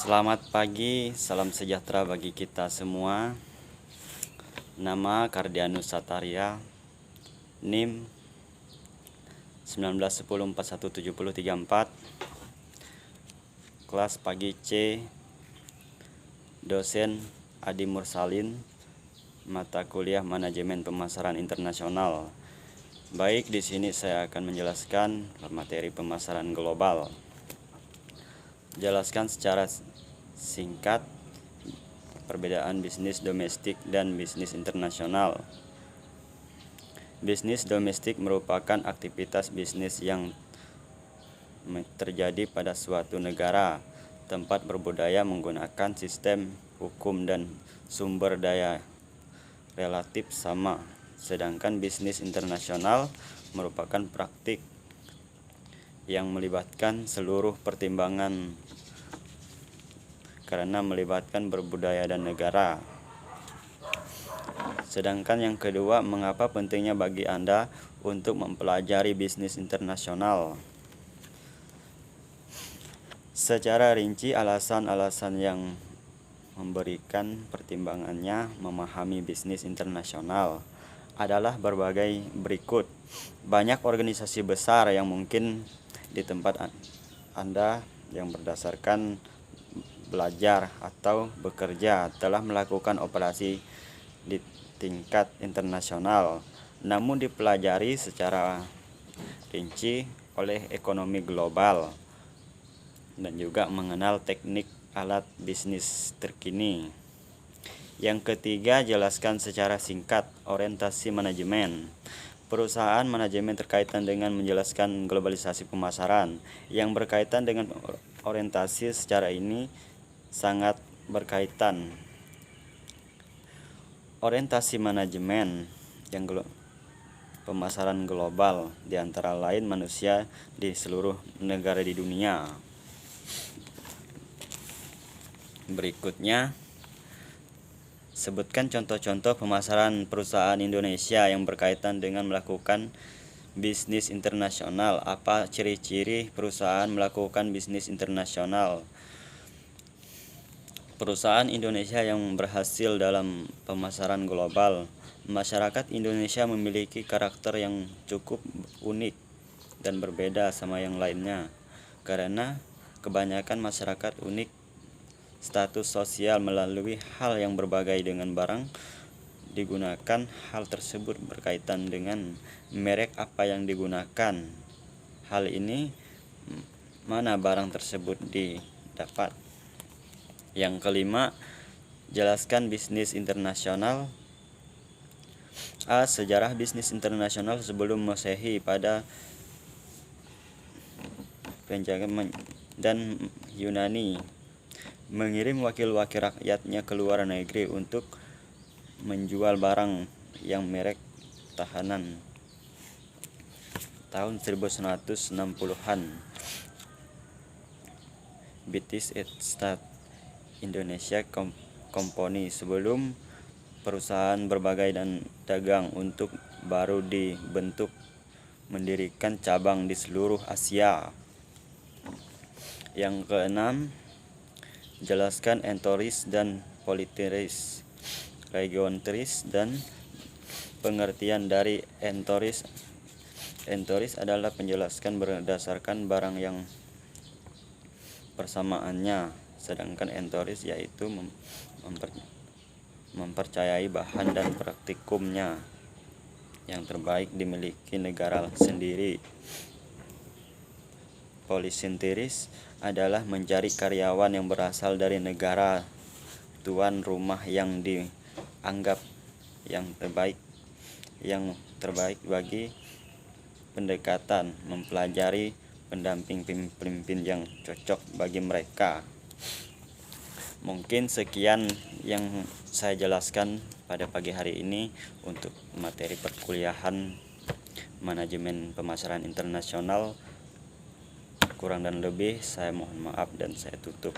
Selamat pagi, salam sejahtera bagi kita semua. Nama Kardianus Sataria, NIM 1910417034, kelas pagi C, dosen Adi Mursalin, mata kuliah Manajemen Pemasaran Internasional. Baik, di sini saya akan menjelaskan materi pemasaran global. Jelaskan secara singkat perbedaan bisnis domestik dan bisnis internasional. Bisnis domestik merupakan aktivitas bisnis yang terjadi pada suatu negara, tempat berbudaya menggunakan sistem hukum dan sumber daya relatif sama. Sedangkan bisnis internasional merupakan praktik yang melibatkan seluruh pertimbangan karena melibatkan berbudaya dan negara. Sedangkan yang kedua, mengapa pentingnya bagi Anda untuk mempelajari bisnis internasional? Secara rinci, alasan-alasan yang memberikan pertimbangannya memahami bisnis internasional adalah berbagai berikut. Banyak organisasi besar yang mungkin di tempat Anda yang berdasarkan belajar atau bekerja telah melakukan operasi di tingkat internasional, namun dipelajari secara rinci oleh ekonomi global dan juga mengenal teknik alat bisnis terkini. Yang ketiga, jelaskan secara singkat orientasi manajemen. Perusahaan manajemen terkaitan dengan menjelaskan globalisasi pemasaran. Yang berkaitan dengan orientasi secara ini sangat berkaitan. Orientasi manajemen yang pemasaran global di antara lain manusia di seluruh negara di dunia. Berikutnya, sebutkan contoh-contoh pemasaran perusahaan Indonesia yang berkaitan dengan melakukan bisnis internasional. Apa ciri-ciri perusahaan melakukan bisnis internasional? Perusahaan Indonesia yang berhasil dalam pemasaran global. Masyarakat Indonesia memiliki karakter yang cukup unik dan berbeda sama yang lainnya, karena kebanyakan masyarakat unik status sosial melalui hal yang berbagai dengan barang digunakan. Hal tersebut berkaitan dengan merek apa yang digunakan. Hal ini mana barang tersebut didapat. Yang kelima, jelaskan bisnis internasional. A. Sejarah bisnis internasional sebelum Masehi. Pada penjajahan dan Yunani mengirim wakil-wakil rakyatnya ke luar negeri untuk menjual barang yang merek tahanan. Tahun 1160-an, British East Indonesia Company sebelum perusahaan berbagai dan dagang untuk baru dibentuk mendirikan cabang di seluruh Asia. Yang keenam, jelaskan enteris dan politeris, regiontris dan pengertian dari enteris. Enteris adalah penjelaskan berdasarkan barang yang persamaannya, sedangkan enteris yaitu mempercayai bahan dan praktikumnya yang terbaik dimiliki negara sendiri. Polisinteris adalah mencari karyawan yang berasal dari negara tuan rumah yang dianggap yang terbaik bagi pendekatan, mempelajari pendamping pemimpin yang cocok bagi mereka. Mungkin sekian yang saya jelaskan pada pagi hari ini untuk materi perkuliahan Manajemen Pemasaran Internasional. Kurang dan lebih saya mohon maaf dan saya tutup.